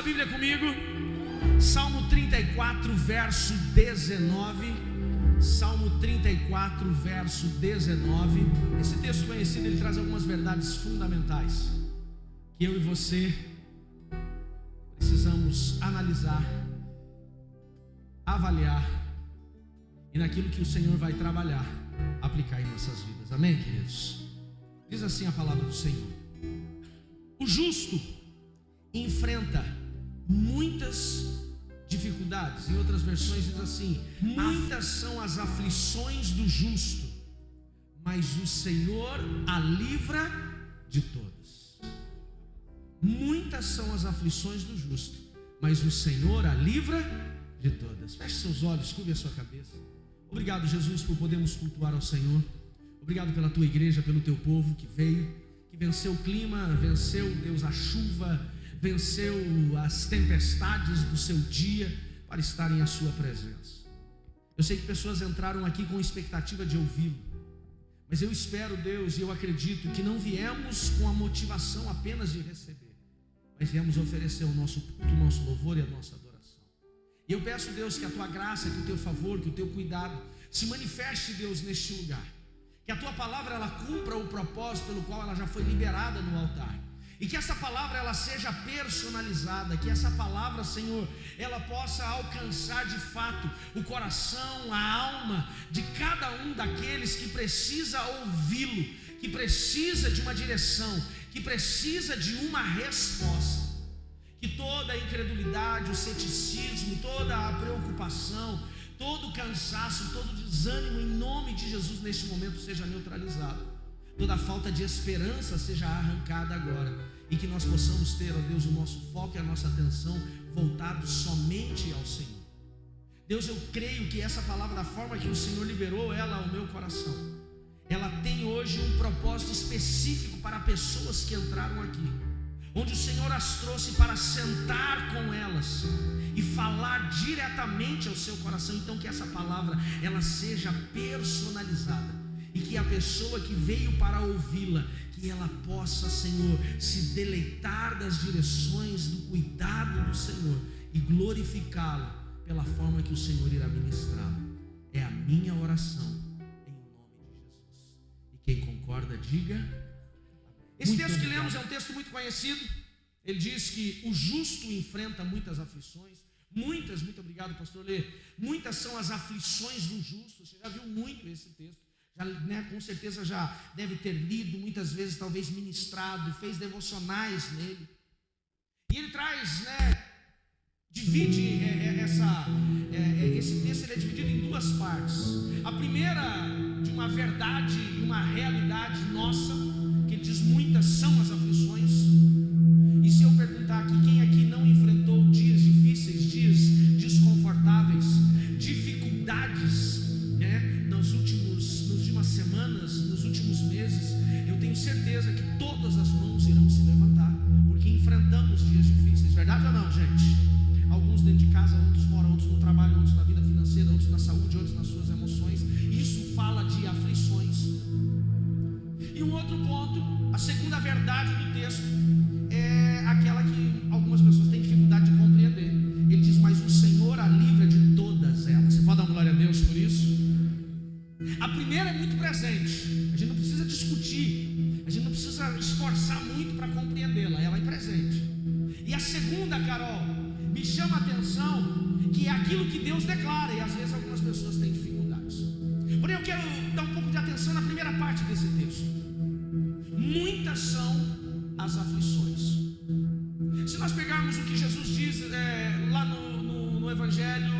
Bíblia comigo, Salmo 34, verso 19. Salmo 34, verso 19. Esse texto conhecido, ele traz algumas verdades fundamentais que eu e você precisamos analisar, avaliar e naquilo que o Senhor vai trabalhar, aplicar em nossas vidas. Amém, queridos? Diz assim a palavra do Senhor: o justo enfrenta muitas dificuldades. Em outras versões diz assim: muitas são as aflições do justo, mas o Senhor a livra de todas. Muitas são as aflições do justo, mas o Senhor a livra de todas. Feche seus olhos, curve a sua cabeça. Obrigado, Jesus, por podermos cultuar ao Senhor. Obrigado pela tua igreja, pelo teu povo que veio, que venceu o clima, venceu, Deus, a chuva, venceu as tempestades do seu dia para estarem à sua presença. Eu sei que pessoas entraram aqui com expectativa de ouvi-lo, mas eu espero, Deus, e eu acredito que não viemos com a motivação apenas de receber, mas viemos oferecer o nosso culto, o nosso louvor e a nossa adoração. E eu peço, Deus, que a tua graça, que o teu favor, que o teu cuidado se manifeste, Deus, neste lugar, que a tua palavra ela cumpra o propósito pelo qual ela já foi liberada no altar. E que essa palavra ela seja personalizada, que essa palavra, Senhor, ela possa alcançar de fato o coração, a alma de cada um daqueles que precisa ouvi-lo, que precisa de uma direção, que precisa de uma resposta. Que toda a incredulidade, o ceticismo, toda a preocupação, todo o cansaço, todo o desânimo, em nome de Jesus, neste momento seja neutralizado. Toda a falta de esperança seja arrancada agora, e que nós possamos ter, ó Deus, o nosso foco e a nossa atenção voltado somente ao Senhor. Deus, eu creio que essa palavra, da forma que o Senhor liberou ela ao meu coração, ela tem hoje um propósito específico para pessoas que entraram aqui, onde o Senhor as trouxe para sentar com elas e falar diretamente ao seu coração. Então que essa palavra ela seja personalizada, e que a pessoa que veio para ouvi-la, que ela possa, Senhor, se deleitar das direções, do cuidado do Senhor e glorificá-lo pela forma que o Senhor irá ministrá-lo. É a minha oração em nome de Jesus. E quem concorda, diga. Esse texto que lemos é um texto muito conhecido. Ele diz que o justo enfrenta muitas aflições. Muitas, muito obrigado, pastor Lê. Muitas são as aflições do justo. Você já viu muito esse texto. Já, né, com certeza já deve ter lido, muitas vezes talvez ministrado, fez devocionais nele. E ele traz, né, divide esse texto, ele é dividido em duas partes. A primeira de uma verdade, uma realidade nossa, que ele diz muitas são as aflições. E se eu perguntar aqui, quem aqui não enfrentou dias difíceis, dias desconfortáveis, dificuldades, né, nas últimas semanas, nos últimos meses, eu tenho certeza que todas as mãos irão se levantar, porque enfrentamos dias difíceis, verdade ou não, gente? Alguns dentro de casa, outros fora, outros no trabalho, outros na vida financeira, outros na saúde, outros nas suas emoções. Isso fala de aflições. E um outro ponto, a segunda verdade do texto, é aquela que algumas pessoas têm dificuldade de compreender. Ele diz: mas o Senhor a livra de todas elas. Você pode dar uma glória a Deus por isso? A primeira é muito presente, a gente não precisa discutir, a gente não precisa esforçar muito para compreendê-la, ela é presente. E a segunda, Carol, me chama a atenção, que é aquilo que Deus declara, e às vezes algumas pessoas têm dificuldades. Porém eu quero dar um pouco de atenção na primeira parte desse texto. Muitas são as aflições. Se nós pegarmos o que Jesus diz lá no Evangelho,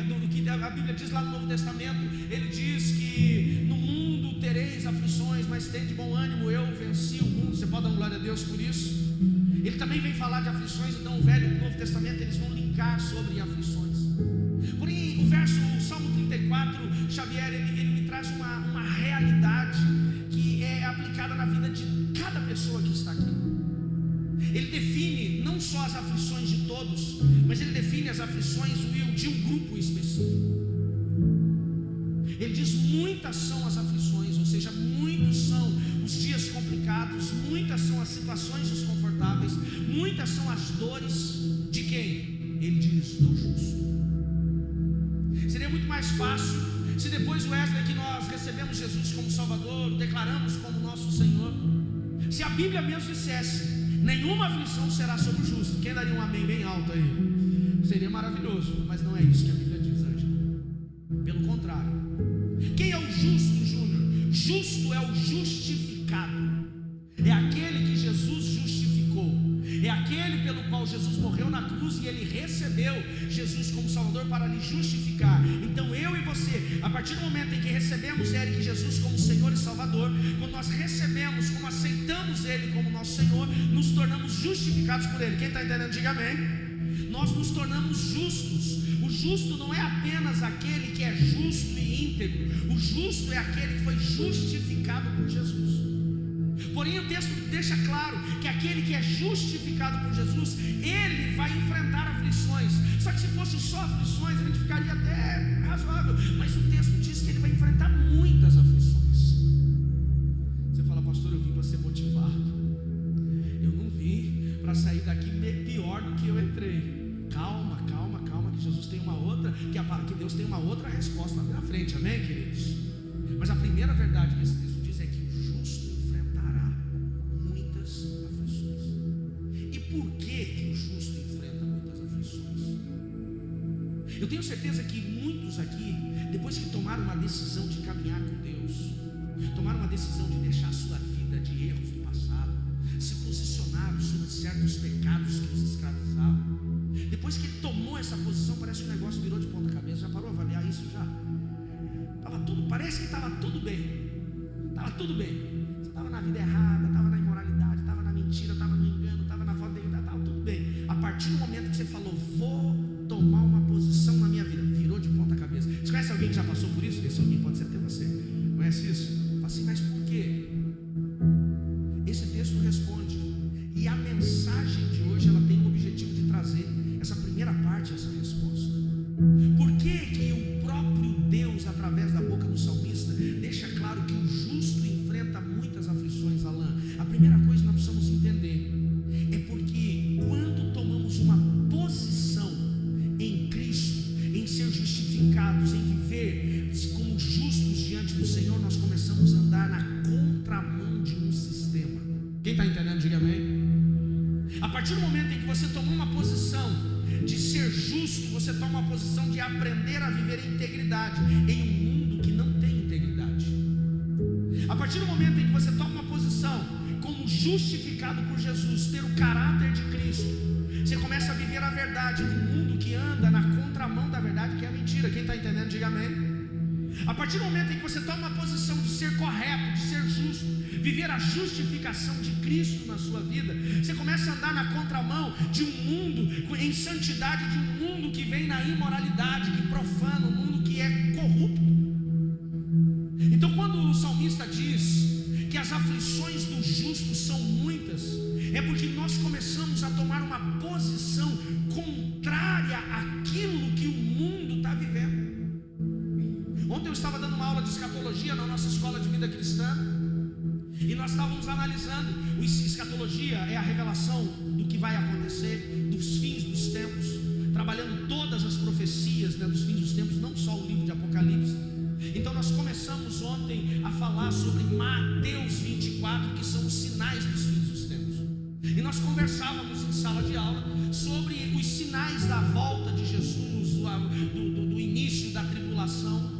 do que a Bíblia diz lá no Novo Testamento, ele diz que no mundo tereis aflições, mas tende bom ânimo, eu venci o mundo. Você pode dar glória a Deus por isso? Ele também vem falar de aflições, então o Velho e o Novo Testamento eles vão linkar sobre aflições. Porém, o Salmo 34, Xavier, ele me traz uma realidade que é aplicada na vida de cada pessoa que está aqui. Ele define não só as aflições de todos, mas ele define as aflições de um grupo específico. Ele diz: muitas são as aflições, ou seja, muitos são os dias complicados, muitas são as situações desconfortáveis. insuportáveis, muitas são as dores de quem? Ele diz, do justo. Seria muito mais fácil se depois, Wesley, que nós recebemos Jesus como Salvador, o declaramos como nosso Senhor, se a Bíblia mesmo dissesse: nenhuma aflição será sobre o justo. Quem daria um amém bem alto aí? Seria maravilhoso, mas não é isso que a Bíblia diz, Ângela. Pelo contrário. Quem é o justo, Júnior? Justo é o justificado. É aquele que Jesus justificou. É aquele pelo qual Jesus morreu na cruz e ele recebeu Jesus como Salvador para lhe justificar. Então eu e você, a partir do momento em que recebemos Eric Jesus como Senhor e Salvador, quando nós recebemos, como aceitamos Ele como nosso Senhor, nos tornamos justificados por Ele. Quem está entendendo, diga amém. Nós nos tornamos justos. O justo não é apenas aquele que é justo e íntegro. O justo é aquele que foi justificado por Jesus. Porém o texto deixa claro que aquele que é justificado por Jesus, ele vai enfrentar aflições. Só que se fosse só aflições, a gente ficaria até razoável. Mas o texto diz que ele vai enfrentar muitas aflições. Você fala: pastor, eu vim para ser motivado. Eu não vim para sair daqui pior do que eu entrei. Calma, calma, calma, que Jesus tem uma outra, que Deus tem uma outra resposta na frente, amém, queridos? Mas a primeira verdade que esse texto diz é que o justo enfrentará muitas aflições. E por que o justo enfrenta muitas aflições? Eu tenho certeza que muitos aqui, depois que tomaram uma decisão de caminhar com Deus, tomaram uma decisão de deixar a sua vida de erros do passado, se posicionaram sobre certos pecados que os escravizavam. Depois que ele tomou essa posição, parece que o negócio virou de ponta cabeça. Já parou a avaliar isso já? Parece que estava tudo bem. Estava tudo bem. Você estava na vida errada, estava na imoralidade, estava na mentira, estava no engano, estava na falta de dignidade, estava tudo bem. A partir do momento que você falou: vou tomar uma posição na minha vida, virou de ponta cabeça. Você conhece alguém que já passou por isso? Esse alguém pode ser até você. Conhece isso? Fala assim: mas por quê? Esse texto responde. E a mensagem de hoje, ela tem o objetivo de trazer essa primeira parte, essa resposta. Por que o próprio Deus, através da boca do salmista, deixa claro que o justo enfrenta muitas aflições, Alain? A primeira coisa que nós precisamos entender é porque quando tomamos uma posição em Cristo, em ser justificados, em viver como justos diante do Senhor, nós começamos a andar na contramão de um sistema. Quem está entendendo, diga amém. A partir do momento em que você tomou uma posição de ser justo, você toma uma posição de aprender a viver em integridade em um mundo que não tem integridade. A partir do momento em que você toma uma posição como justificado por Jesus, ter o caráter de Cristo, você começa a viver a verdade num mundo que anda na contramão da verdade, que é a mentira. Quem está entendendo, diga amém. A partir do momento em que você toma uma posição de ser correto, de ser justo, viver a justificação de Cristo na sua vida, você começa a andar na contramão de um mundo em santidade, de um mundo que vem na imoralidade, que profana, um mundo que é corrupto. Então quando o salmista diz que as aflições do justo são muitas, é porque nós começamos a tomar uma posição contrária àquilo que o mundo está vivendo. Ontem eu estava dando uma aula de escatologia na nossa escola de vida cristã, e nós estávamos analisando. Escatologia é a revelação do que vai acontecer, dos fins dos tempos, trabalhando todas as profecias, dos fins dos tempos, não só o livro de Apocalipse. Então nós começamos ontem a falar sobre Mateus 24, que são os sinais dos fins dos tempos. E nós conversávamos em sala de aula sobre os sinais da volta de Jesus, do início da tribulação.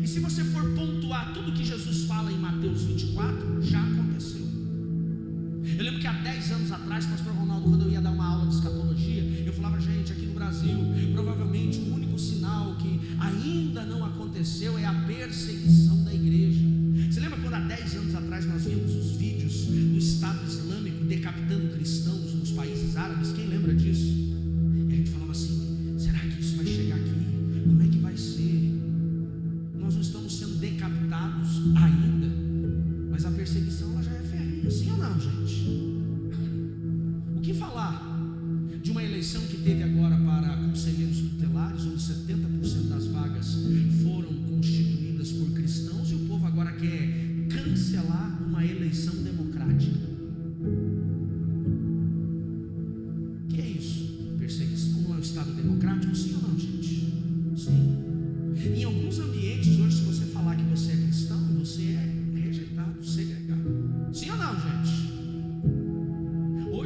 E se você for pontuar tudo que Jesus fala em Mateus 24, já aconteceu. Eu lembro que há 10 anos atrás, pastor Ronaldo, quando eu ia dar uma aula de escatologia, eu falava: gente, aqui no Brasil, provavelmente o único sinal que ainda não aconteceu é a perseguição da igreja. Você lembra quando há 10 anos atrás nós vimos os vídeos do Estado Islâmico decapitando cristãos nos países árabes? Quem lembra disso? E a gente falava assim: será que isso vai chegar aqui? Como é que vai ser? Nós não estamos sendo decapitados ainda, mas a perseguição ela já é ferrenha, sim ou não, gente? O que falar de uma eleição que teve agora para conselheiros tutelares, onde 70% das vagas foram constituídas por cristãos, e o povo agora quer cancelar uma eleição democrática?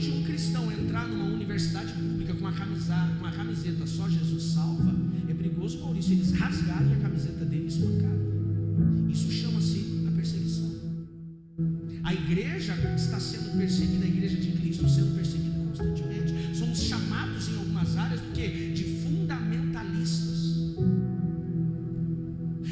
Hoje um cristão entrar numa universidade pública com uma camiseta só Jesus salva, é perigoso, Maurício, eles rasgarem a camiseta dele e espancarem. Isso chama-se a perseguição. A igreja está sendo perseguida, a igreja de Cristo sendo perseguida constantemente. Somos chamados em algumas áreas do que? De fundamentalistas.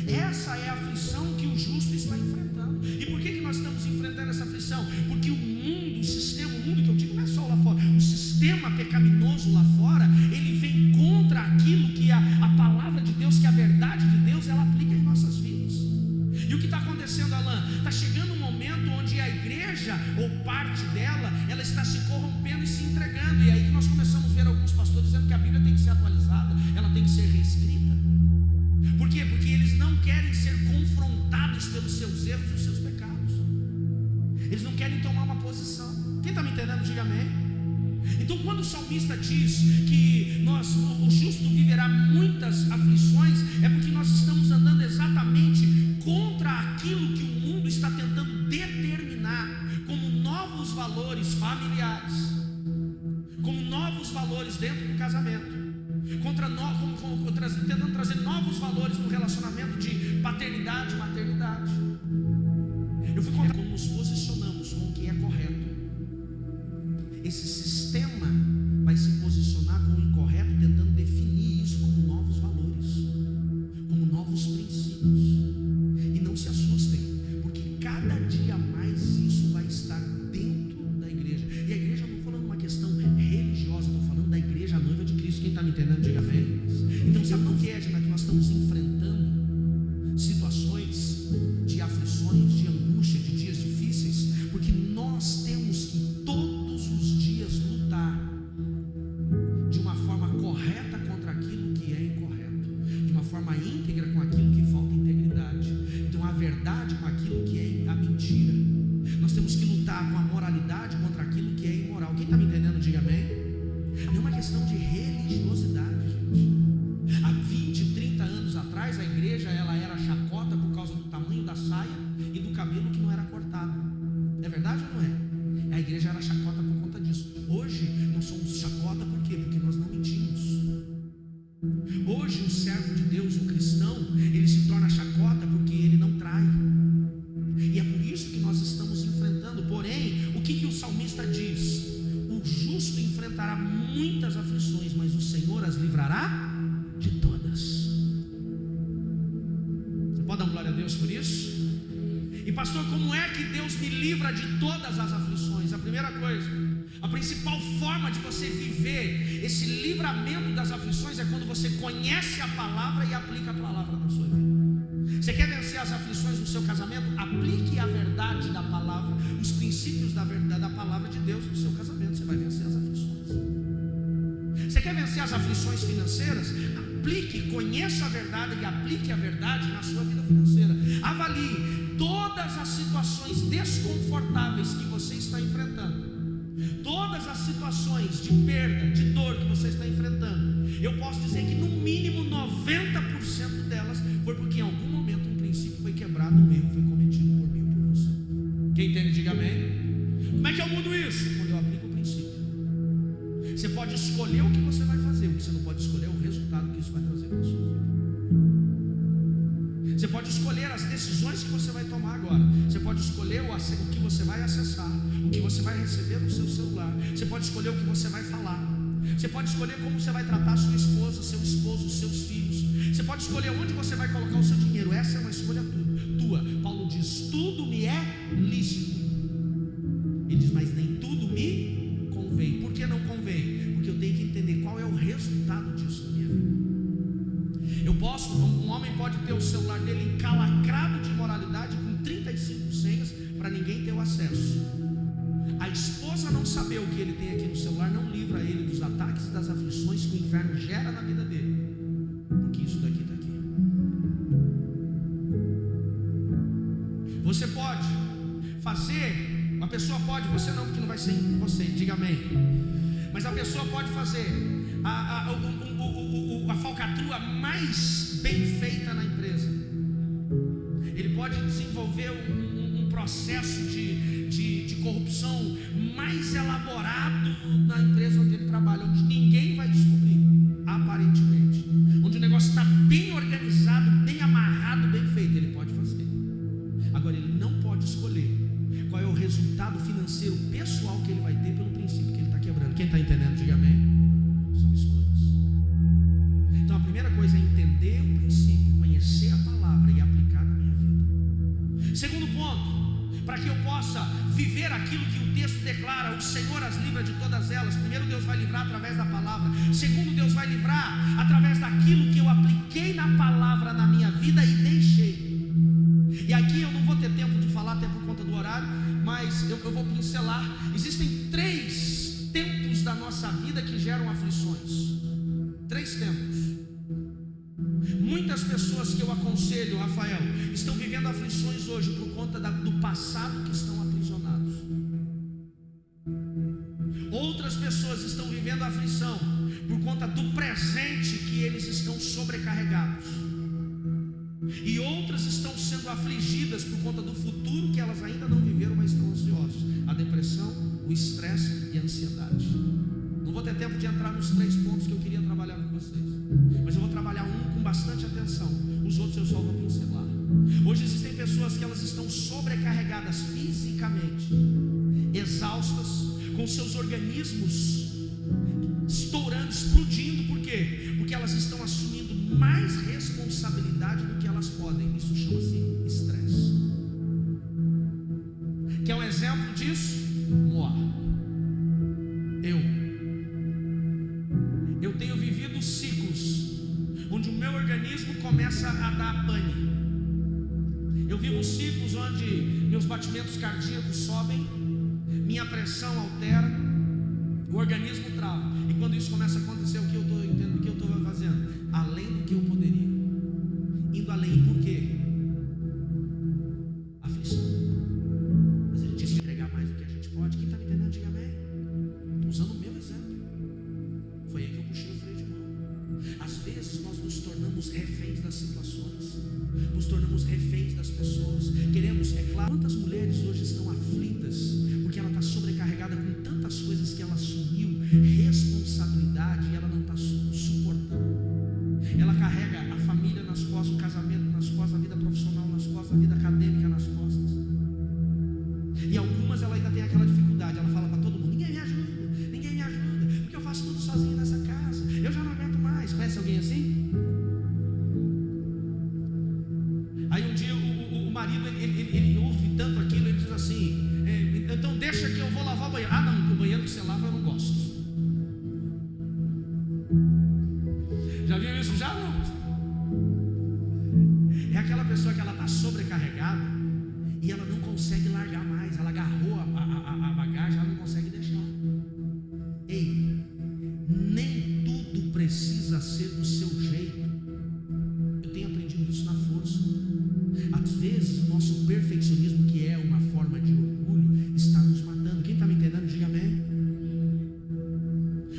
Essa é a aflição que o justo está enfrentando. E por que nós estamos enfrentando essa aflição? Porque o mundo, o sistema, o mundo que eu digo não é só lá fora, o sistema pecaminoso lá fora, ele vem contra aquilo que a palavra de Deus, que a verdade de Deus, ela aplica em nossas vidas. E o que está acontecendo, Alain? Está chegando um momento onde a igreja, ou parte dela, ela está se corrompendo e se entregando. E aí que nós começamos a ver alguns pastores dizendo que a Bíblia tem que ser atualizada, ela tem que ser reescrita. Por quê? Porque eles não querem ser confrontados pelos seus erros e os seus pecados. Eles não querem tomar uma posição. Quem está me entendendo, diga amém. Então quando o salmista diz que o justo viverá muitas aflições, é porque nós estamos andando exatamente contra aquilo que o mundo está tentando determinar como novos valores familiares, como novos valores dentro do casamento, tentando trazer novos valores no relacionamento de paternidade e maternidade. Eu fui contar como nos posicionamos com o que é correto. Esse sistema vai se posicionar com o incorreto, tentando definir isso como novos valores, como novos princípios. E não se assustem, porque cada dia mais isso vai estar dentro da igreja. E a igreja, não estou falando uma questão religiosa, estou falando da igreja, a noiva de Cristo. Quem está me entendendo, diga amém. Então sabe o que é, Edna, que nós estamos enfrentando situações de aflições, de angústia, de dias difíceis, porque nós temos que todos os dias lutar de uma forma correta contra aquilo que é incorreto, de uma forma íntegra com aquilo que falta integridade. Então a verdade com aquilo que é a mentira. Nós temos que lutar com a moralidade contra aquilo que é imoral. Quem está me entendendo, diga amém. Não é uma questão de religiosidade, gente. Há 20, 30 anos atrás, a igreja ela era chacota por causa do tamanho da saia e do cabelo que não era cortado. É verdade ou não é? A igreja era chacota por conta disso. Hoje nós somos chacota por quê? Porque nós não mentimos. Hoje o servo de Deus, o cristão, ele se torna chacota porque ele não trai. E é por isso que nós estamos enfrentando. Porém, o que o salmista diz? O justo enfrentará muitas aflições, mas o Senhor as livrará de todas. Você pode dar glória a Deus por isso? E pastor, como é que Deus me livra de todas as aflições? A primeira coisa, a principal forma de você viver esse livramento das aflições é quando você conhece a palavra e aplica a palavra na sua vida. Você quer vencer as aflições no seu casamento? Aplique a verdade da palavra, os princípios da verdade da palavra de Deus no seu casamento. Você vai vencer as aflições. Você quer vencer as aflições financeiras? Aplique, conheça a verdade e aplique a verdade na sua vida financeira. Avalie todas as situações desconfortáveis que você está enfrentando, todas as situações de perda, de dor que você está enfrentando. Eu posso dizer que no mínimo 90% delas foi porque em algum momento um princípio foi quebrado, um erro foi cometido por mim ou por você. Quem entende, diga amém. Como é que eu mudo isso? Quando eu aplico o princípio. Você pode escolher o que você vai fazer, o que você não pode escolher é o resultado que isso vai trazer para a sua vida. Você pode escolher as decisões que você vai tomar agora. Você pode escolher o que você vai acessar, o que você vai receber no seu celular. Você pode escolher o que você vai falar. Você pode escolher como você vai tratar sua esposa, seu esposo, seus filhos. Você pode escolher onde você vai colocar o seu dinheiro. Essa é uma escolha tua. Paulo diz: tudo me é lícito. Ele diz: mas nem tudo me convém. Por que não convém? Porque eu tenho que entender qual é o resultado disso na minha vida. Um homem pode ter o celular dele encalacrado de imoralidade com 35 senhas para ninguém ter o acesso. A esposa não saber o que ele tem aqui no celular não livra ele dos ataques e das aflições que o inferno gera na vida dele, porque isso daqui está aqui. Você pode fazer, uma pessoa pode, você não, porque não vai ser com você, diga amém. Mas a pessoa pode fazer a falcatrua mais bem feita na empresa. Ele pode desenvolver um processo de corrupção mais elaborado na empresa onde ele trabalha, onde ninguém vai descobrir, aparentemente, onde o negócio está bem organizado, bem amarrado, bem feito, ele pode fazer. Agora, ele não pode escolher qual é o resultado financeiro pessoal que ele vai ter pelo princípio que ele está quebrando. Quem está entendendo, diga amém. São escolhas. Então a primeira coisa é entender o princípio, conhecer a palavra e aplicar na minha vida. Segundo ponto, para que eu possa viver aquilo que o texto declara, o Senhor as livra de todas elas. Primeiro, Deus vai livrar através da palavra. Segundo, Deus vai livrar através daquilo que eu apliquei na palavra na minha vida e deixei. E aqui eu não vou ter tempo de falar, até por conta do horário, mas eu vou pincelar. Existem 3 tempos da nossa vida que geram aflições. 3 tempos. Muitas pessoas que eu aconselho, Rafael, estão vivendo aflições hoje por conta do passado que estão aprisionados. Outras pessoas estão vivendo aflição por conta do presente que eles estão sobrecarregados. E outras estão sendo afligidas por conta do futuro que elas ainda não viveram, mas estão ansiosas. A depressão, o estresse e a ansiedade. Não vou ter tempo de entrar nos 3 pontos que eu queria trabalhar com vocês, mas eu vou trabalhar um com bastante atenção. Os outros eu só vou pincelar. Hoje existem pessoas que elas estão sobrecarregadas fisicamente, exaustas, com seus organismos estourando, explodindo. Por quê? Porque elas estão assumindo mais responsabilidade do que elas podem. Isso chama-se estresse. Quer um exemplo disso? Moá. Eu tenho vivido ciclos onde o meu organismo começa a dar pane. Eu vivo ciclos onde meus batimentos cardíacos sobem, minha pressão altera, o organismo trava. E quando isso começa a acontecer, o que eu estou entendendo, o que eu estou fazendo? Além do que eu poderia, indo além. Por quê? Aflição. Mas ele disse entregar mais do que a gente pode. Quem está me entendendo, diga amém. Estou usando o meu exemplo. Foi aí que eu puxei o freio de mão. Às vezes nós nos tornamos reféns das situações, nos tornamos reféns das pessoas. Queremos, é claro, quantas mulheres hoje estão aflitas porque ela está sobrecarregada com tantas coisas que ela assumiu, responsabilidade, e ela não está suportando. Ela carrega a família nas costas, o casamento nas costas, a vida profissional nas costas, a vida acadêmica nas costas. E algumas ela ainda tem aquela dificuldade. Ela fala para todo mundo: ninguém me ajuda, porque eu faço tudo sozinho nessa casa, eu já não aguento mais. Conhece alguém assim? Aí um dia o marido ele ouve tanto aquilo, ele diz assim: então deixa que eu vou lavar o banheiro. Ah não, o banheiro que você lava eu não gosto. Já viu isso? Já não? É aquela pessoa que ela está sobrecarregada e ela não consegue largar mais. Ela agarrou a bagagem, ela não consegue deixar. Ei, nem tudo precisa ser do seu jeito. Eu tenho aprendido isso na força. Às vezes o nosso perfeccionismo, que é uma forma de orgulho, está nos matando. Quem está me entendendo, diga amém.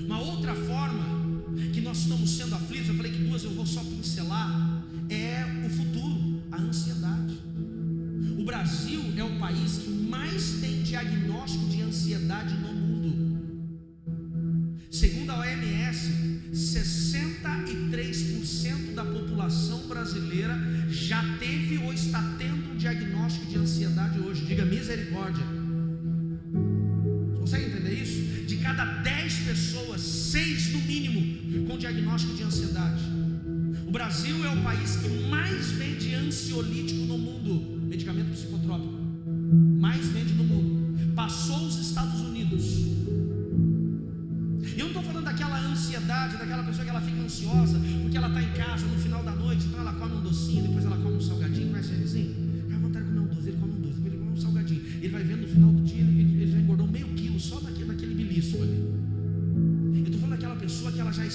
Uma outra forma que nós estamos sendo aflitos, eu falei que 2 eu vou só pincelar, é o futuro, a ansiedade. O Brasil é o país que mais tem diagnóstico de ansiedade no mundo. Segundo a OMS, 63% da população brasileira já teve ou está tendo um diagnóstico de ansiedade hoje. Diga misericórdia. Você consegue entender isso? De cada 10 pessoas, 6 no mínimo com diagnóstico de ansiedade. O Brasil é o país que mais vende ansiolítico no mundo, medicamento psicotrópico, mais vende no mundo. Passou os Estados Unidos. E eu não estou falando daquela ansiedade, daquela pessoa que ela fica ansiosa porque ela está em casa no final da noite, então ela come um docinho, depois ela come um salgadinho. Conhece ele assim? Dá vontade de comer um doce, ele come um doce, depois ele come um salgadinho. Ele vai vendo no final do dia, ele já engordou meio quilo só naquele belisco ali. Eu estou falando daquela pessoa que ela já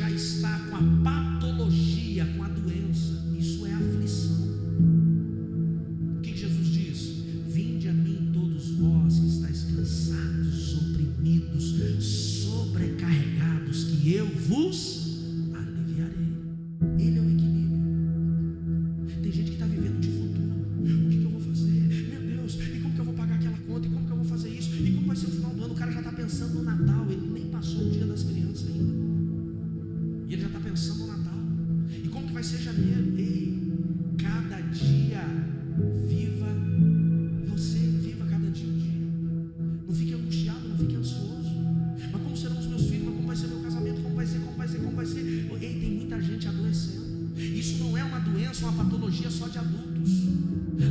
está com a patologia, com a doença. Isso é aflição. O que Jesus diz? Vinde a mim todos vós que estáis cansados, oprimidos, sobrecarregados, que eu vos aliviarei. Ele é o equilíbrio. Tem gente que está vivendo de futuro. O que eu vou fazer? pensando no Natal, ele nem passou o dia das crianças ainda, e ele já está pensando no Natal. E como que vai ser janeiro? Ei, cada dia viva cada dia um dia. Não fique angustiado, não fique ansioso. Mas como serão os meus filhos? Mas como vai ser meu casamento? Como vai ser? Ei, tem muita gente adoecendo. Isso não é uma doença, uma patologia só de adultos.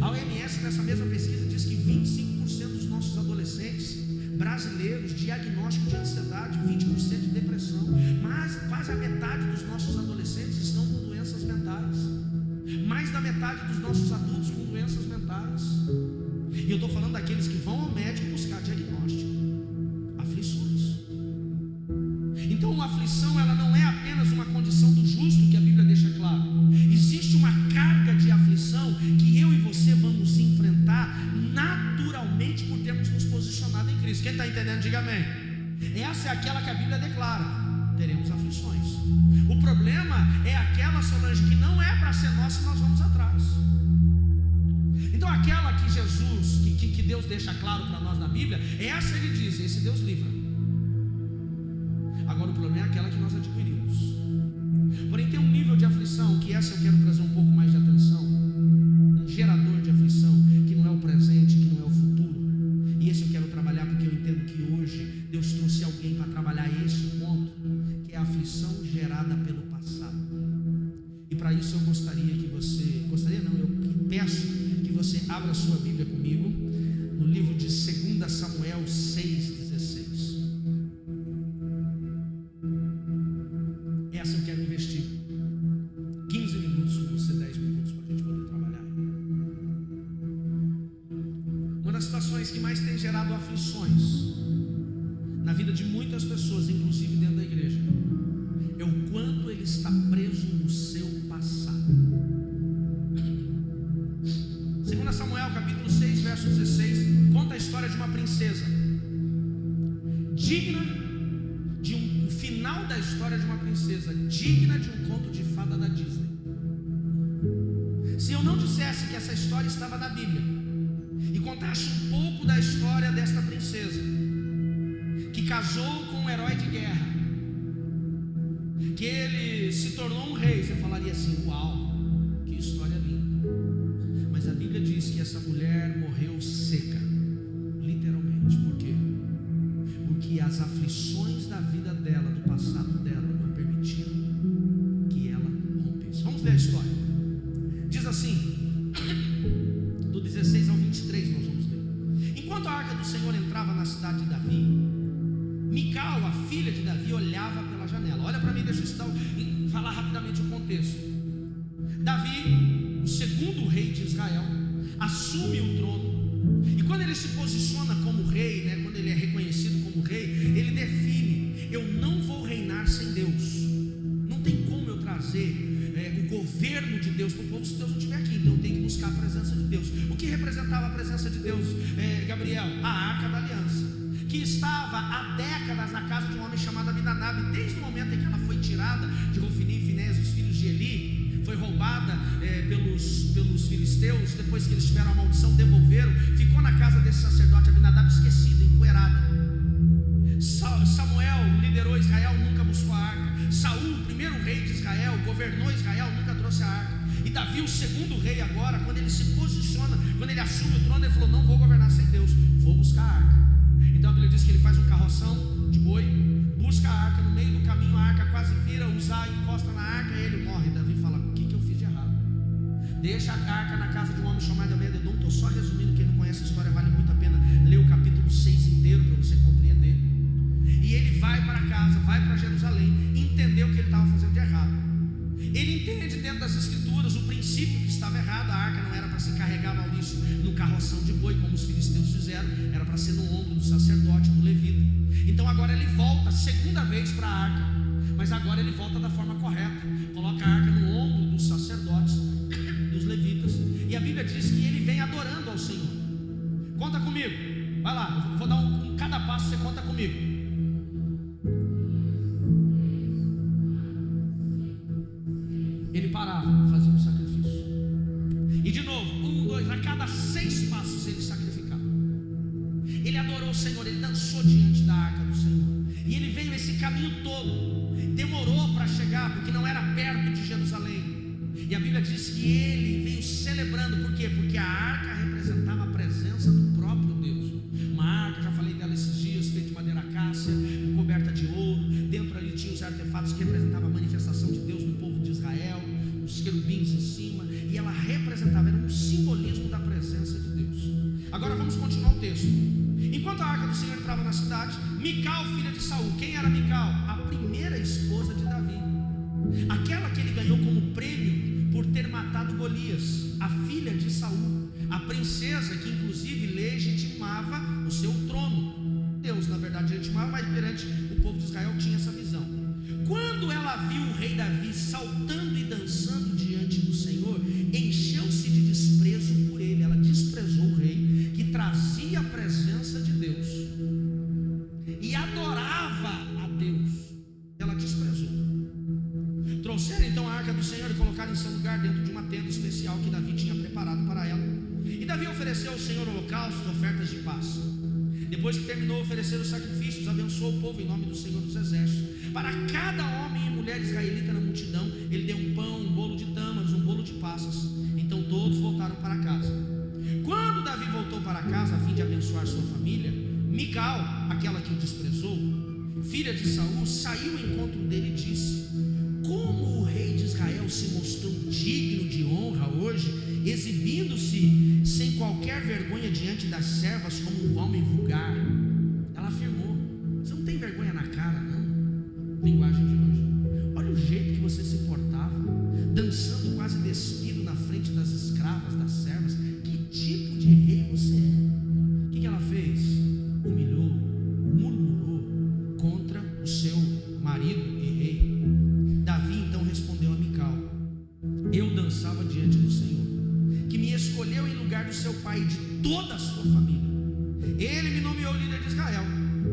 A OMS, nessa mesma pesquisa, diz que 25% dos nossos adolescentes brasileiros, diagnóstico de ansiedade, 20% de depressão. Mas quase a metade dos nossos adolescentes estão com doenças mentais. Mais da metade dos nossos adultos com doenças mentais. E eu estou falando daqueles que vão ao médico buscar diagnóstico. Aflições. Então a aflição, ela não é apenas uma condição do justo, que a Bíblia deixa claro. Existe uma carga de aflição que eu e você vamos enfrentar naturalmente por termos nos posicionado em Cristo. Quem está entendendo, diga amém. Essa é aquela que a Bíblia declara: teremos aflições. O problema é aquela, Solange, que não é para ser nossa e nós vamos atrás. Então aquela que Jesus, que Deus deixa claro para nós na Bíblia, essa ele diz: esse Deus livra. Agora o problema é aquela que nós adquirimos. Porém tem um nível de aflição, que essa eu quero trazer um pouco mais de atenção. Um gerador de aflição, que não é o presente, que não é o futuro. E esse eu quero trabalhar, porque eu entendo que hoje Deus trouxe alguém para trabalhar esse ponto, que é a aflição gerada pelo passado. E para isso eu peço que você abra a sua Bíblia comigo no livro de 2 Samuel 6,16. Essa eu quero investir 15 minutos com você, 10 minutos, para a gente poder trabalhar. Uma das situações que mais tem gerado aflições na vida de muitas pessoas, inclusive dentro da igreja, é o quanto ele está preso no seu passado. 2 Samuel capítulo 6, verso 16, conta a história de uma princesa, digna de o final da história de uma princesa, digna de um conto de fada da Disney. Se eu não dissesse que essa história estava na Bíblia e contasse um pouco da história desta princesa, que casou com um herói de guerra, que ele se tornou um rei, você falaria assim: uau, que história linda. Mas a Bíblia diz que essa mulher morreu seca, literalmente. Por quê? Porque as aflições da vida dela, do passado dela, não permitiram que ela rompesse. Vamos ler a história. Diz assim, do 16 ao 23 nós vamos ler. Enquanto a arca do Senhor entrava na cidade de Davi, Mical, a filha de Davi, olhava pela janela. Olha para mim, deixa eu falar rapidamente o contexto. Davi, o segundo rei de Israel, assume o trono. E quando ele se posiciona como rei, né, quando ele é reconhecido como rei, ele define: eu não vou reinar sem Deus. Não tem como eu trazer o governo de Deus para o povo se Deus não estiver aqui. Então eu tenho que buscar a presença de Deus. O que representava a presença de Deus, Gabriel? A Arca da Aliança, que estava há décadas na casa de um homem chamado Abinadab. Desde o momento em que ela foi tirada de Ofni e Finés, os filhos de Eli, foi roubada pelos filisteus. Depois que eles tiveram a maldição, devolveram. Ficou na casa desse sacerdote Abinadab, esquecida, empoeirada. Samuel liderou Israel, nunca buscou a arca. Saul, o primeiro rei de Israel, governou Israel, nunca trouxe a arca. E Davi, o segundo rei agora, quando ele se posiciona, quando ele assume o trono, ele falou: não vou governar sem Deus, vou buscar a arca. Então a Bíblia diz que ele faz um carroção de boi, busca a arca, no meio do caminho a arca quase vira, Uzá encosta na arca e ele morre. Davi fala: o que eu fiz de errado? Deixa a arca na casa de um homem chamado Obed-edom. Estou só resumindo, quem não conhece a história vale muito a pena ler o capítulo 6 inteiro para você compreender. E ele vai para casa, vai para Jerusalém, entendeu o que ele estava fazendo de errado. Ele entende dentro das escrituras o princípio que estava errado. A arca não era para se carregar, Maurício, no carroção de boi, como os filisteus fizeram, era para ser no ombro do sacerdote, do levita. Então agora ele volta segunda vez para a arca, mas agora ele volta da forma correta, coloca a arca no ombro dos sacerdotes, dos levitas, e a Bíblia diz que ele vem adorando ao Senhor. Conta comigo, vai lá, eu vou dar em cada passo, você conta comigo. Ele parava, fazia um sacrifício. E de novo, 1, 2, a cada 6 passos ele sacrificava. Ele adorou o Senhor, ele dançou diante da arca do caminho todo, demorou para chegar, porque não era perto de Jerusalém. E a Bíblia diz que ele veio celebrando. Por quê? Porque a arca representava a presença do próprio Deus. Uma arca, já falei dela esses dias, feita de madeira cássia, coberta de ouro. Dentro ali tinha os artefatos que representavam a manifestação de Deus no povo de Israel, os querubins em cima, e ela representava, era um simbolismo da presença de Deus. Agora vamos continuar o texto. Enquanto a arca do Senhor entrava na cidade, Mical, filha de Saul. Quem era Mical? A primeira esposa de Davi, aquela que ele ganhou como prêmio por ter matado Golias, a filha de Saul, a princesa que inclusive legitimava o seu trono. Deus, na verdade, legitimava, mas perante o povo de Israel tinha essa visão. Quando ela viu o rei Davi saltando e dançando diante do Senhor, encheu-se de desprezo por ele. Ela desprezou o rei, que trazia a presença de Deus e adorava a Deus. Ela desprezou. Trouxeram então a arca do Senhor e colocaram em seu lugar dentro de uma tenda especial que Davi tinha preparado para ela. E Davi ofereceu ao Senhor holocaustos, ofertas de paz. Depois que terminou de oferecer os sacrifícios, abençoou o povo em nome do Senhor dos Exércitos. Para cada homem e mulher israelita na multidão, ele deu um pão, um bolo de tâmaros, um bolo de passas. Então todos voltaram para casa. Quando Davi voltou para casa a fim de abençoar sua família, Mical, aquela que o desprezou, filha de Saul, saiu ao encontro dele e disse: como o rei de Israel se mostrou digno de honra hoje, exibindo-se sem qualquer vergonha diante das servas como um homem vulgar. Ela afirmou: você não tem vergonha na cara, não? Linguagem de hoje. Olha o jeito que você se portava, dançando quase despido na frente das escravas, das servas. Que tipo de rei você é? O que ela fez? Humilhou, murmurou contra o seu marido e rei. Davi então respondeu a Mical: eu dançava diante do Senhor, que me escolheu em lugar do seu pai e de toda a sua família. Ele me nomeou líder de Israel,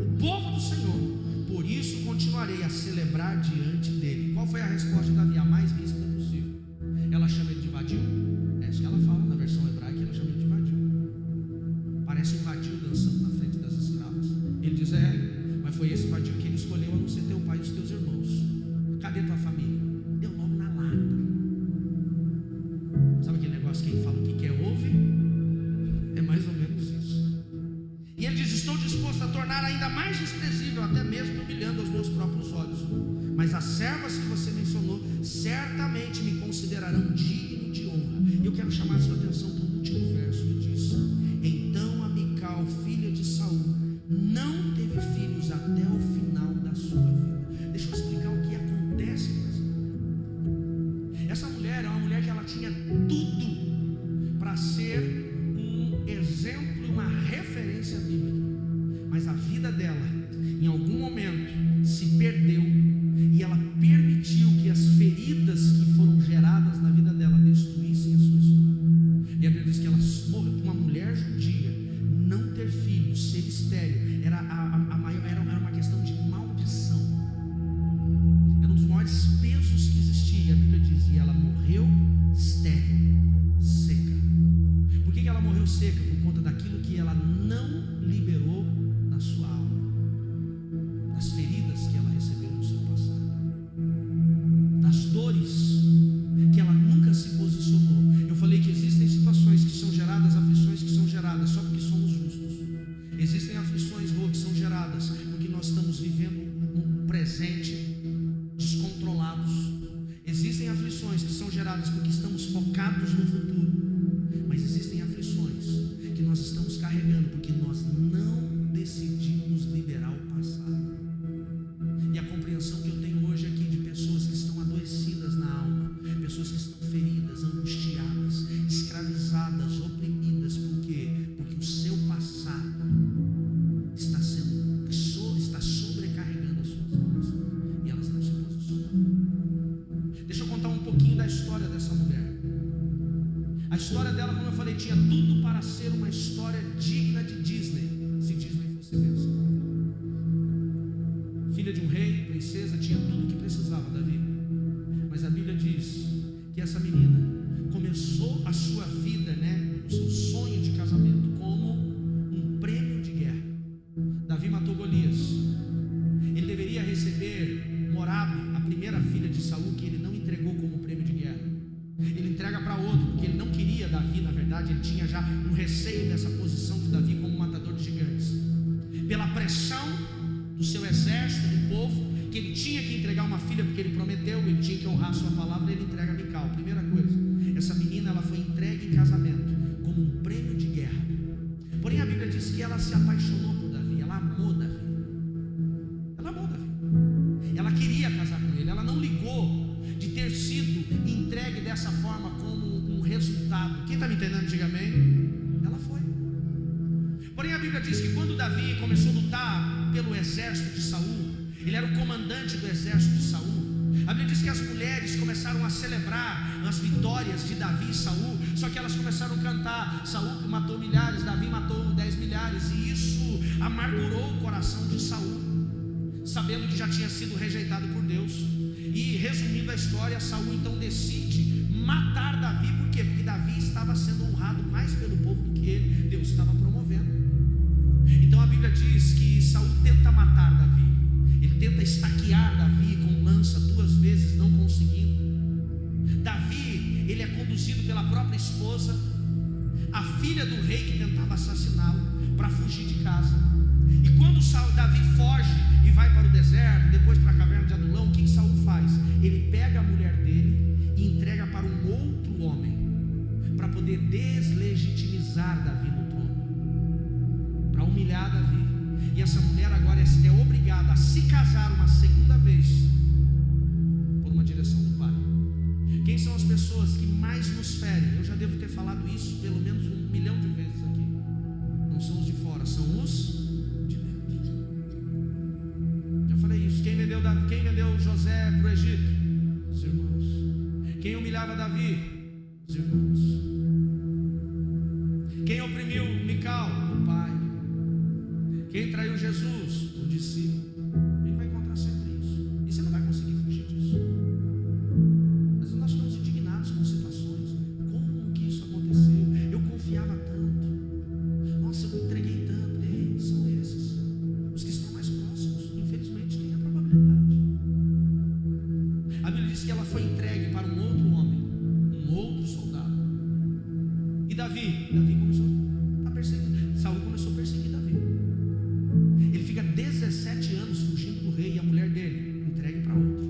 o povo do Senhor. Por isso continuarei a celebrar diante dele. Qual foi a resposta de Davi? A mais ríspida possível. Ela chama ele de vadio. É isso que ela fala na versão hebraica, ela chama ele de vadio. Parece um vadio dançando na frente das escravas. Ele diz: mas foi esse vadio que ele escolheu, a não ser teu pai e os teus irmãos. Cadê tua família? Deu logo na lata. Sabe aquele negócio, quem fala o que quer ouve? É mais ou menos isso. E ele diz: estou disposto a tornar ainda mais desprezível, até mesmo humilhando aos meus próprios olhos. Mas as servas que você mencionou certamente me considerarão digno de honra. E eu quero chamar a sua atenção para o último verso. Ele diz: então a Mical, filha de Saul, não teve filhos até o final da sua vida. Deixa eu explicar o que acontece com essa mulher. Essa mulher é uma mulher que ela tinha tudo para ser um exemplo, uma referência bíblica. Mas a vida dela, em algum momento, se perdeu, e ela permitiu que as feridas que foram geradas na vida dela destruíssem a sua história. E a Bíblia diz que ela morreu. Uma mulher judia não ter filhos, ser estéril, era uma questão de maldição. Era um dos maiores pesos que existia. E a Bíblia diz: e ela morreu estéril, seca. Por que ela morreu seca? Por conta daquilo que ela não liberou na sua alma, das feridas que ela recebeu no seu passado, das dores que ela nunca se posicionou. Eu falei que existem situações que são geradas, aflições que são geradas só porque somos justos. Existem aflições, que são geradas porque nós estamos vivendo um presente descontrolados. Existem aflições que são geradas porque estamos focados no futuro. Mas existem aflições que nós estamos carregando porque nós não decidimos liberar o passado. E a compreensão que eu tenho hoje aqui de pessoas que estão adoecidas na alma, pessoas que estão feridas, angustiadas, escravizadas, oprimidas. Por quê? Porque o seu passado está sobrecarregando as suas almas e elas não se posicionam. Deixa eu contar um pouquinho da história dessa mulher. A história dela, como eu falei, tinha tudo para ser uma história digna de Disney, se Disney fosse bênção. Filha de um rei, princesa, tinha tudo o que precisava, Davi. Mas a Bíblia diz que essa menina começou a sua vida, o seu sonho de casamento, como um prêmio de guerra. Davi matou Golias. Ele deveria receber verdade ele tinha já um receio dessa posição de Davi como matador de gigantes. Pela pressão do seu exército, do povo, que ele tinha que entregar uma filha, porque ele prometeu, ele tinha que honrar a sua palavra, ele entrega Mical. Primeira coisa, essa menina ela foi entregue em casamento como um prêmio de guerra. Porém a Bíblia diz que ela se apaixonou por Davi, ela amou Davi. Ela amou Davi. Ela queria casar com ele, ela não ligou de ter sido entregue dessa forma como um resultado. Quem está me entendendo, diga amém. Ela foi. Porém a Bíblia diz que quando Davi começou a lutar pelo exército de Saul, ele era o comandante do exército de Saul. A Bíblia diz que as mulheres começaram a celebrar as vitórias de Davi e Saul. Só que elas começaram a cantar: Saul que matou milhares, Davi matou 10 milhares. E isso amargurou o coração de Saul, sabendo que já tinha sido rejeitado por Deus. E resumindo a história, Saul então decide matar Davi. Por quê? Porque Davi estava sendo honrado mais pelo povo do que ele. Deus estava promovendo. Então a Bíblia diz que Saul tenta matar Davi. Ele tenta estaquear Davi com lança 2 vezes, não conseguindo. Davi, ele é conduzido pela própria esposa, a filha do rei que tentava assassiná-lo, para fugir de casa. E quando Davi foge e vai para o deserto, depois para a caverna de Adulão, o que Saul faz? Ele pega a mulher dele e entrega para um outro homem, para poder deslegitimizar Davi no trono, para humilhar Davi. E essa mulher agora é obrigada a se casar uma segunda vez por uma direção do pai. Quem são as pessoas que mais nos ferem? Eu já devo ter falado isso pelo menos 1 milhão de vezes aqui. Não são os de fora, são os de dentro. Já falei isso. Quem vendeu José para o Egito? Os irmãos. Quem humilhava Davi? Os irmãos. Quem oprimiu Mical? O pai. Quem traiu Jesus? O discípulo. Ele vai encontrar sempre isso. E você não vai conseguir fugir disso. Mas nós ficamos indignados com situações. Como que isso aconteceu? Eu confiava tanto. Nossa, eu me entreguei tanto. Ei, são esses. Os que estão mais próximos. Infelizmente tem a probabilidade. A Bíblia diz que ela foi entregue para um outro homem, um outro soldado. E Davi começou a perseguir. Saul começou a perseguir Davi. Ele fica 17 anos fugindo do rei e a mulher dele entregue para outro.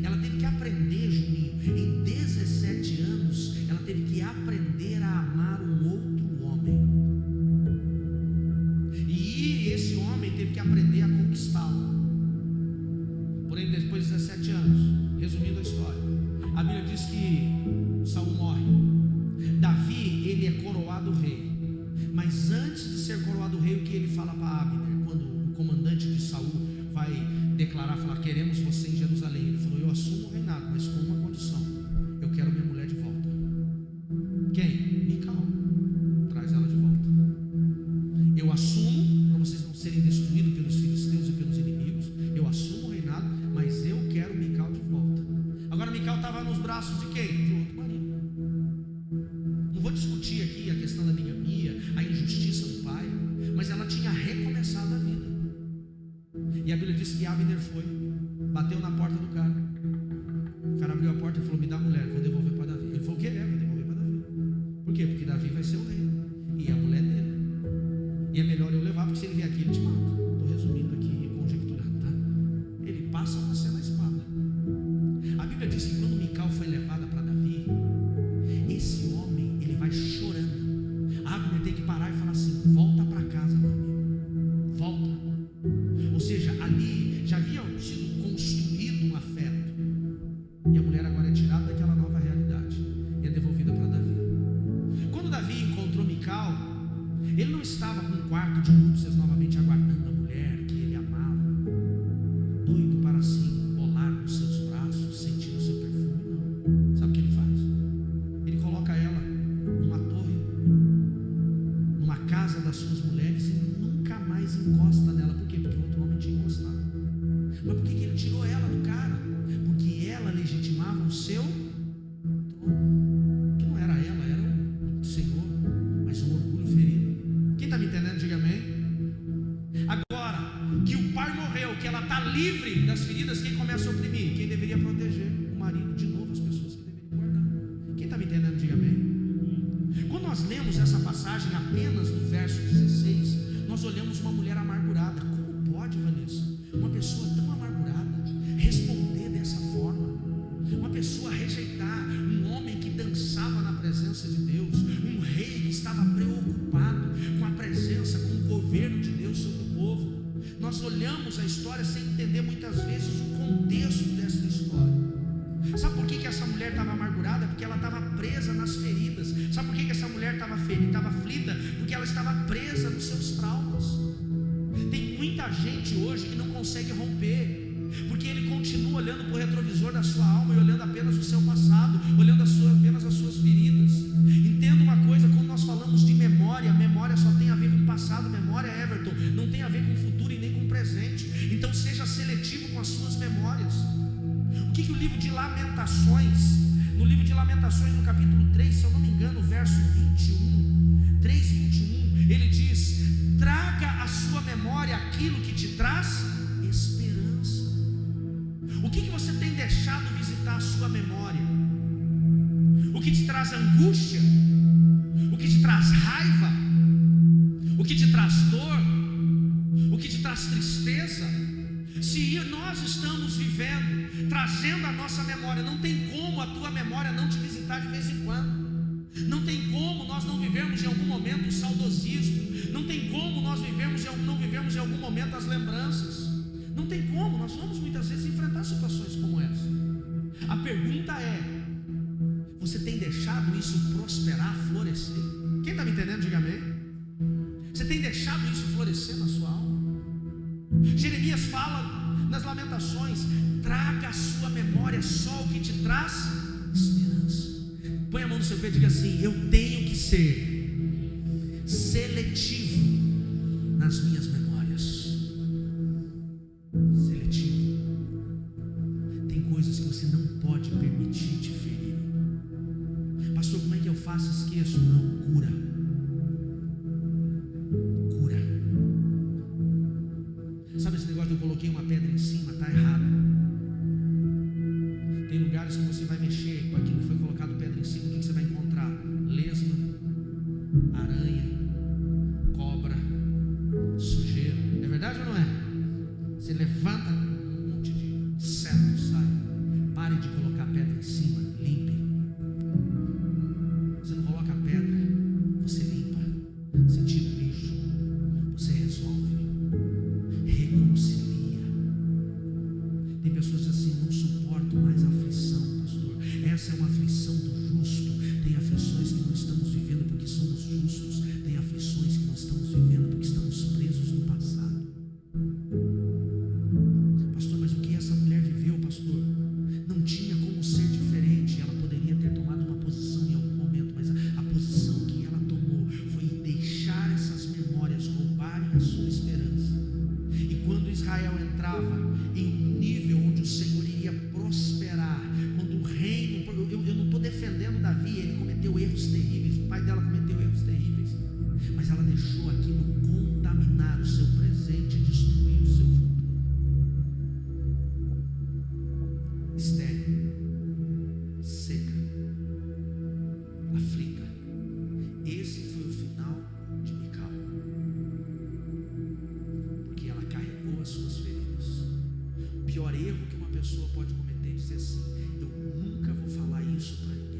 Ela teve que aprender, Juninho, em 17 anos, ela teve que aprender a amar um outro homem. E esse homem teve que aprender a conquistá-lo. Porém, depois de 17 anos, resumindo a história, a Bíblia diz que Saul morre. Davi, ele é coroado rei. Mas antes de ser coroado rei, o que ele fala para Abner, quando o comandante de Saul vai declarar, falar: queremos você em Jerusalém. Ele falou: eu assumo o reinado, mas com uma condição: eu quero minha mulher de volta. Quem? Mical. Traz ela de volta. Eu assumo, para vocês não serem destruídos pelos filisteus e pelos inimigos. Eu assumo o reinado, mas eu quero Mical de volta. Agora Mical estava nos braços de quem? De outro marido. Não vou discutir aqui a questão da bigamia, a injustiça do pai, mas ela tinha recomeçado a vida. E a Bíblia diz que Abner foi, bateu na porta do cara. O cara abriu a porta e falou: me dá a mulher, vou devolver para Davi. Ele falou: o que é? Vou devolver para Davi. Por quê? Porque Davi vai ser o rei e a mulher dele. E é melhor eu levar, porque se ele vier aqui ele te mata. Estou resumindo aqui, conjecturando, tá? Ele passa você na espada. A Bíblia diz que quando Mical foi levada para Davi, esse homem, ele vai chorando. Abner tem que parar e falar assim: volta para casa, meu amigo, volta. Ou seja, ali já havia sido construído um afeto, e a mulher agora é tirada daquela nova realidade e é devolvida para Davi. Quando Davi encontrou Mical, ele não estava com um quarto de núpcias novamente aguardando a mulher que ele amava, doido para assim bolar nos seus braços, sentir o seu perfume. Não. Sabe o que ele faz? Ele coloca ela numa torre, numa casa das suas mulheres, e nunca mais encosta nela. Por quê? Porque o outro homem tinha encostado. Mas por que ele tirou ela do cara? Porque ela legitimava o seu trono, que não era ela, era o Senhor, mas um orgulho ferido. Quem está me entendendo, diga amém. Agora que o pai morreu, que ela está livre das feridas, quem começa a oprimir? Quem deveria proteger? O marido. De novo, as pessoas que deveriam guardar. Quem está me entendendo, diga amém. Quando nós nós olhamos uma mulher amargurada. Como pode, Vanessa, uma pessoa tão amargurada responder dessa forma? Uma pessoa rejeitar um homem que dançava na presença de Deus, um rei que estava preocupado com a presença, com o governo de Deus sobre o povo. Nós olhamos a história sem entender muitas vezes o contexto dessa história. Sabe por que essa mulher estava amargurada? Porque ela estava presa nas feridas. Sabe por que essa mulher estava aflita? Porque ela estava presa nos seus traumas. Tem muita gente hoje que não consegue romper, porque ele continua olhando para o retrovisor da sua alma e olhando apenas o seu passado, olhando apenas as suas feridas. Entenda uma coisa: quando nós falamos de memória, memória só tem a ver com o passado. Memória, Everton, não tem a ver com o futuro e nem com o presente. Então seja seletivo com as suas memórias. O que o livro de Lamentações, no livro de Lamentações, no capítulo 3, se eu não me engano, verso 21, 3:21, ele diz: traga à sua memória aquilo que te traz esperança. O que você tem deixado visitar a sua memória? O que te traz angústia? O que te traz raiva? O que te traz dor? O que te traz tristeza? Se nós estamos vivendo, trazendo a nossa memória, não tem como a tua memória não te visitar de vez em quando. Não tem como nós não vivermos em algum momento o saudosismo. Não tem como nós não vivermos em algum momento as lembranças. Não tem como, nós vamos muitas vezes enfrentar situações como essa. A pergunta é: você tem deixado isso prosperar, florescer? Quem está me entendendo, diga amém. Você tem deixado isso florescer na sua alma? Jeremias fala nas Lamentações: traga à sua memória só o que te traz esperança. Põe a mão no seu peito e diga assim: eu tenho que ser seletivo nas minhas memórias. Seletivo. Tem coisas que você não pode permitir te ferir. Pastor, como é que eu faço? Esqueço. Não, cura. Sabe esse negócio de eu coloquei uma pedra em cima? Está errado. Tem lugares que você vai mexer com aquilo que foi colocado pedra em cima. O que você vai encontrar? Lesma, aranha, cobra, sujeira. É verdade ou não é? Você levanta, um monte de inseto sai. Pare de colocar pedra em cima. Limpe. Você não coloca pedra, você limpa. Você tira o lixo. Você resolve. Reconcilia. Tem pessoas assim: eu não suporto mais a aflição, pastor. Essa é uma aflição do justo. Tem aflições que não estamos vivendo porque somos justos. Tem aflições que não estamos vivendo porque estamos presos no passado. Pastor, mas o que essa mulher viveu, pastor? Não tinha como ser diferente. Ela poderia ter tomado uma posição em algum momento, mas a posição que ela tomou foi deixar essas memórias roubarem a sua esperança. E quando Israel entrava em um nível onde o Senhor iria prosperar, quando o reino, eu não estou defendendo Davi, ele cometeu erros terríveis, o pai dela cometeu erros terríveis, mas ela deixou aquilo contaminar o seu presente e destruir o seu futuro. Estéril, seca, aflita. Esse foi o final de Mical, porque ela carregou as suas feridas. O pior erro que uma pessoa pode cometer é dizer assim: eu nunca vou falar isso para ninguém.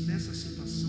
Nessa situação